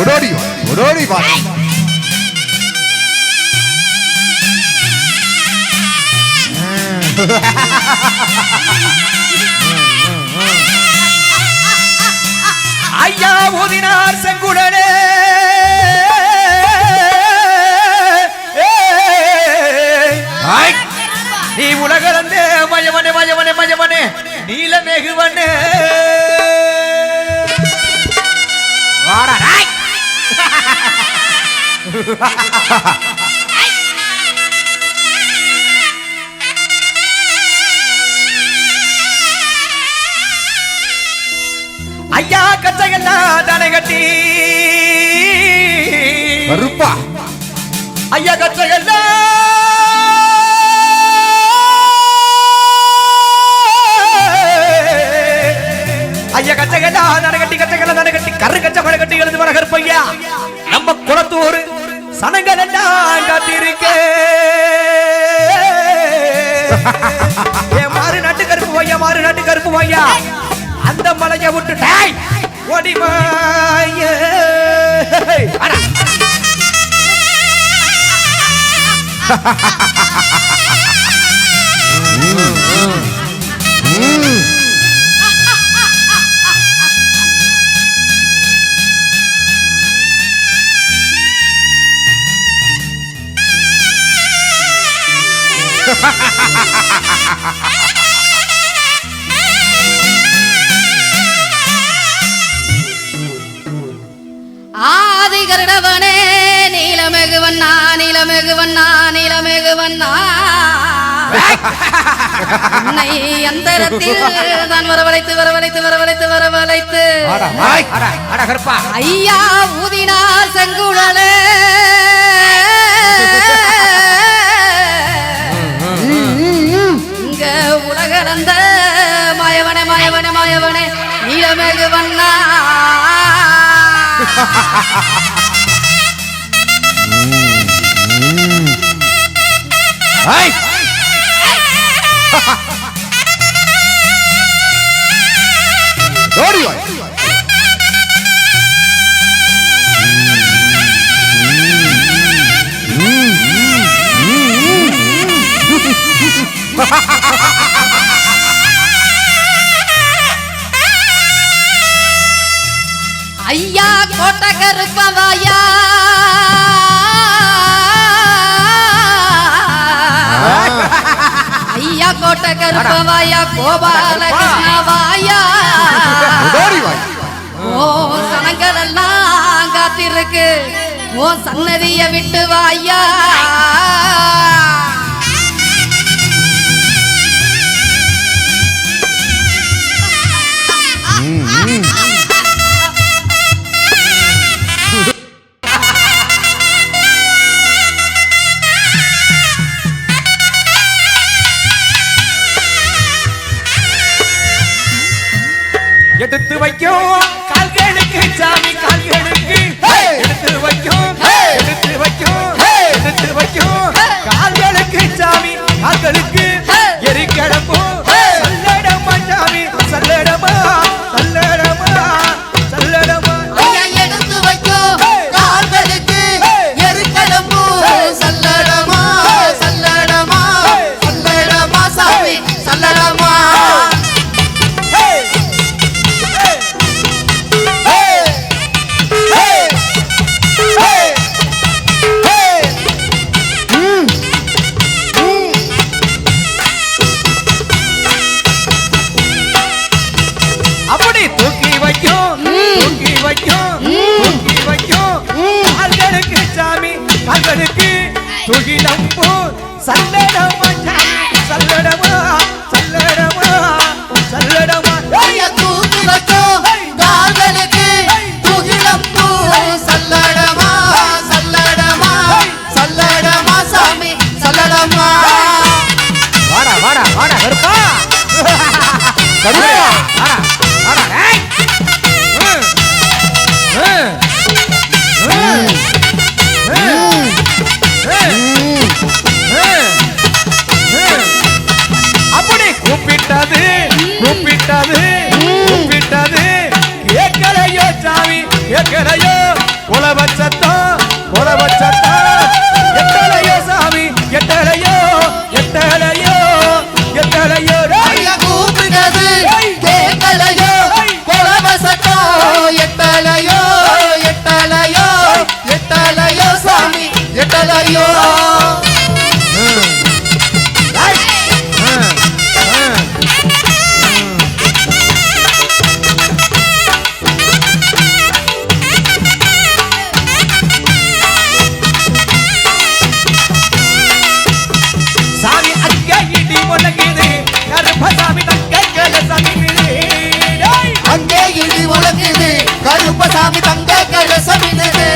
ஓடோடி வா ஐயா ஊதினார் செங்குடனே நீ உலகளந்தே மயவனே மயவனே மயவனே நீலமேகுவனே வாடா ராய் ஐயா கச்சையெல்லாம் தானே கட்டி கருப்பா ஐயா கச்சையெல்லாம் ஐயா கச்சையெல்லாம் தானே கட்டி கச்சையெல்லாம் தானே கட்டி கரு கச்சை மழை கட்டி எழுந்து வர கருப்பையா நம்ம குளத்தூர் சனங்கள் எல்லாம் காத்திருக்கே மாறு நாட்டு கருப்பு வையா மாறு நாட்டு கருப்பு வையா அந்த மலையை விட்டு ஓடிவாய ஆதி கருடவனே நீலமெகுவண்ணா நீலமெகுவண்ணா நீலமெகுவண்ணா உன்னை அந்தரத்தில் தான் வரவழைத்து வரவழைத்து வரவழைத்து வரவழைத்து ஐயா ஊதினா செங்குழலே இங்க உலகளந்த மாயவனே மாயவனே மாயவனே நீலமெகுவண்ணா ஐயா கோட்ட கருப்பவாயா ஐயா கோட்ட கருப்பவாயா கோபால கிருஷ்ணவாயா ஓ சனங்கள் எல்லாம் காத்திருக்கு ஓ சன்னதிய விட்டு வாயா எடுத்து வைக்கும் கால்களுக்கு சாமி கால்களுக்கு எடுத்து வைக்கும் எடுத்து வைக்கும் எடுத்து வைக்கும் கால்களுக்கு சாமி கால்களுக்கு எரிக்கடம்போ சல்லடமா சாமி சல்லடமா சல்லடமா சல்லடமா எடுத்து வைக்கும் கால்களுக்கு எரிக்கடம்போ சல்லடமா சல்லடமா சல்லடமா சாமி சல்லடமா துகிலம்பு சல்லடமா சல்லடமா சல்லடமா சல்லடமா தூக்கி வைக்கும் கால்களுக்கு துகிலம்பு சல்லடமா சல்லடமா சல்லடமா சாமி சல்லடமா வாடா வாடா வாடா கருப்பா கருப்பா வாடா வாடா ஏய் அப்படி கூப்பிட்டது கூப்பிட்டது கூப்பிட்டது கேட்கலையோ சாமி கேட்கலையோ கொலவச்சத்தான் எட்டலையோ சாமி எட்டலையோ எட்டலையோ எட்டலையோ ஐயா கூப்பிடுறது கேட்கலையோ கொலவசத்தோ எட்டலையோ எட்டலையோ எட்டலையோ சாமி எட்டலையோ சாமி அங்கே இடி முழங்குது கருப்பசாமி தங்க கலசாமி அங்கே இடி முழங்குது கருப்பசாமி தங்க கலசமினது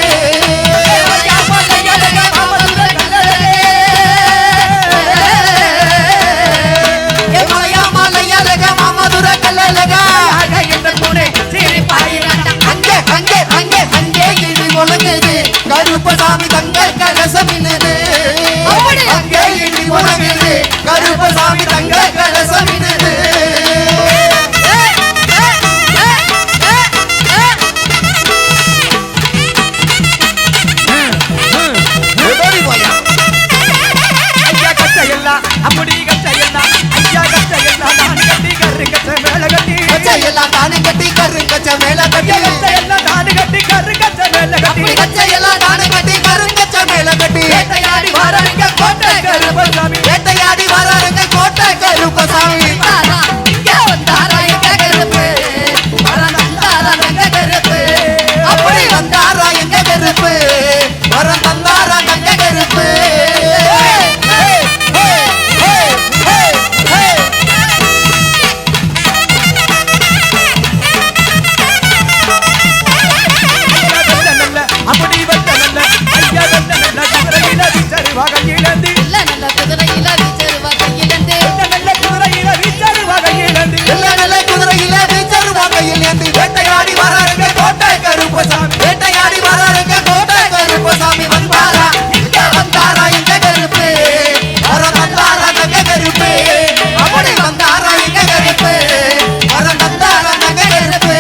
கருப்பசாமி தங்க கலசமினது அங்கே இடி முழங்குது கருப்பசாமி தங்க கலசமினது ஐயா கச்சையெல்லாம் அப்படி கச்சையெல்லாம் ஐயா கச்சையெல்லாம் நான் கட்டி கரு கச்ச மேல கட்டி கச்சையெல்லாம் தானே கட்டி கரு கச்ச மேல கட்டி கச்சையெல்லாம் நான் கட்டி கரு கச்ச மேல கட்டி கச்சையெல்லாம் தானே கட்டி கரு கச்ச மேல கட்டி வேட்டையாடி வராங்க கோட்டை கருப்பசாமி வேட்டையாடி வராருங்க கோட்டை கருப்பசாமி அப்படி வந்தாரா எங்க கருப்பு வரம் தந்தாரா தங்க கருப்பு அப்படி வந்த நல்ல ஐயா வந்த நல்ல குதிரையில வீச்சரு வகையிலந்து நல்ல குதிரையில வீச்சரு வகையிலந்து நல்ல குதிரையில வீச்சரு வகையிலந்து நல்ல குதிரையில வீச்சரு வகையிலந்து வேட்டையாடி வராருங்க கோட்டை கருப்பசாமி வேட்டையாடி வராருங்க கோட்டை கருப்பசாமி வந்தாரா இங்க வந்தாரா எங்க கருப்பு வரம் தந்தாரா தங்க கருப்பு அப்படி வந்தாரா எங்க கருப்பு வரம் தந்தாரா தங்க கருப்பு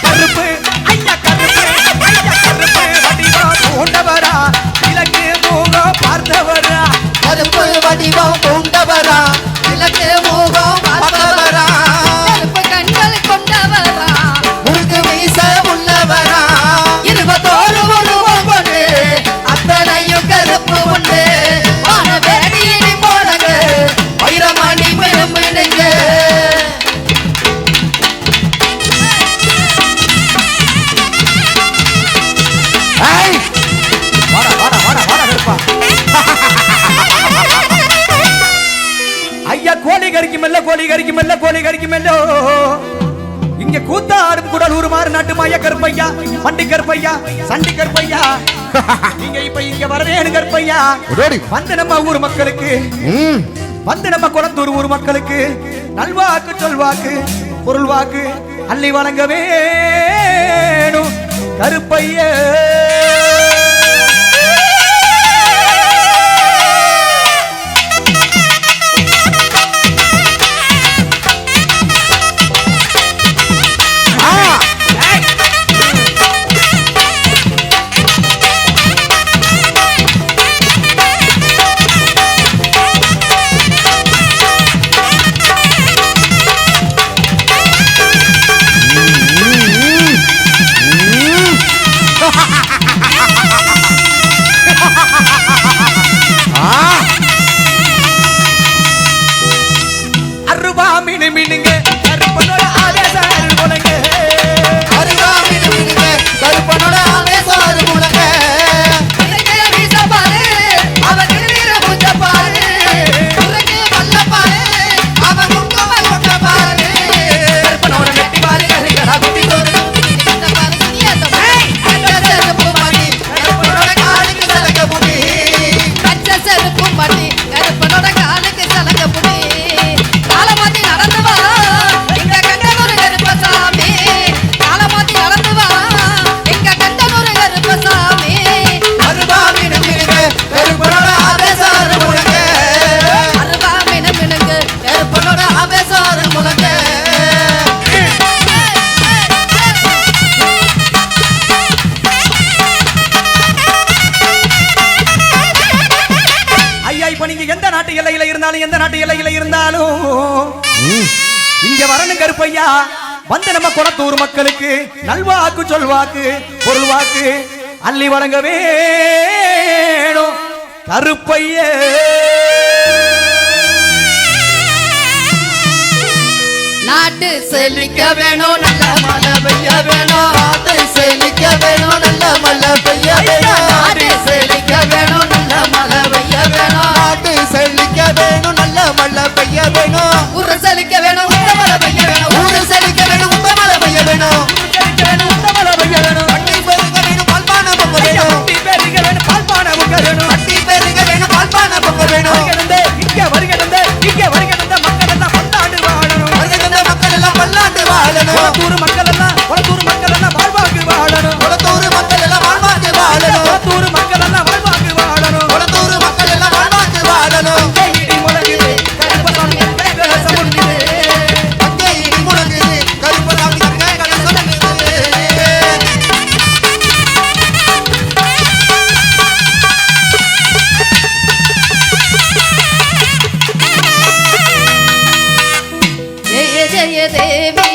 கருப்பு ஐயா கருப்பு வடிவா கொண்டவரா இலக்கு முகம் பார்த்தவரா கருப்பு வடிவம் கொண்டவரா இலக்கு முகம் பார்த்தவரா கண்கள் கொண்டவரா முழுக்கு மீச உள்ளவரா இருபத்தோரு உருவம் கொண்டு அத்தனையும் கருப்பு உண்டு ஆன வேடியினி போனங்க வைரமணி விரும்பினுங்க வாடா வாடா வாடா வாடா கருப்பா ஐயா கோழி கறிக்கு மெல்ல கோழி கறிக்கு மெல்ல கோழி கறிக்கு மெல்ல இங்க கூத்தாடும் குடல் ஊருமாறு நாட்டு மாய கருப்பையா மண்டி கருப்பையா சண்டி கருப்பையா நீங்க இப்ப இங்க வரவேணு கருப்பையா வந்து நம்ம ஊர் மக்களுக்கு வந்து நம்ம குளத்தூர் ஊர் மக்களுக்கு நல்வாக்கு சொல்வாக்கு பொருள் வாக்கு அள்ளி வழங்க வேணும் கருப்பையா இப்ப நீங்க எந்த நாட்டு எல்லையில இருந்தாலும் இங்க வரணும் கருப்பையா. வந்து நம்ம குளத்தூர் மக்களுக்கு நல்வாக்கு சொல்வாக்கு பொருள் வாக்கு அள்ளி வழங்க வேணும் கருப்பைய. நாட்டு செழிக்க வேணும், நல்ல மழை பெய்ய வேணும். நாட்டை செழிக்க வேணும், நல்ல மழை பெய்ய வேணும். நாடு செழிக்க வேணும், நல்ல மழை பெய்ய வேணும். நாட்டை செழிக்க வேணும், நல்ல மழை பெய்ய வேணும். ஊரு செழிக்க வேணும், நல்ல மழை பெய்ய வேணும். ஊரு செழிக்க வேணும், உந்த மழை பெய்ய வேணும். பட்டி பெருக வேணும், பால்பானை பொங்க வேணும். பட்டி பெருக வேணும், பால்பானை பொங்க வேணும். வருகின்ற மக்கள் எல்லாம் பல்லாண்டு வாழணும். குளத்தூர் மக்கள் எல்லாம் வாழ்வாக்கு வாழணும். குளத்தூர் மக்கள் எல்லாம் வாழ்வாக்கு வாழணும். குளத்தூர் மக்கள் எல்லாம் வாழ்வாக்கு வாழணும். குளத்தூர் மக்கள் எல்லாம் வாழ்வாக்கு வாழணும். இடி முழங்குது கருப்பசாமி கைகளை சமுண்டுது. அங்கே இடி முழங்குது, கருப்பசாமி கைகளை சொல்லுது. ஜெய ஜெய தேவி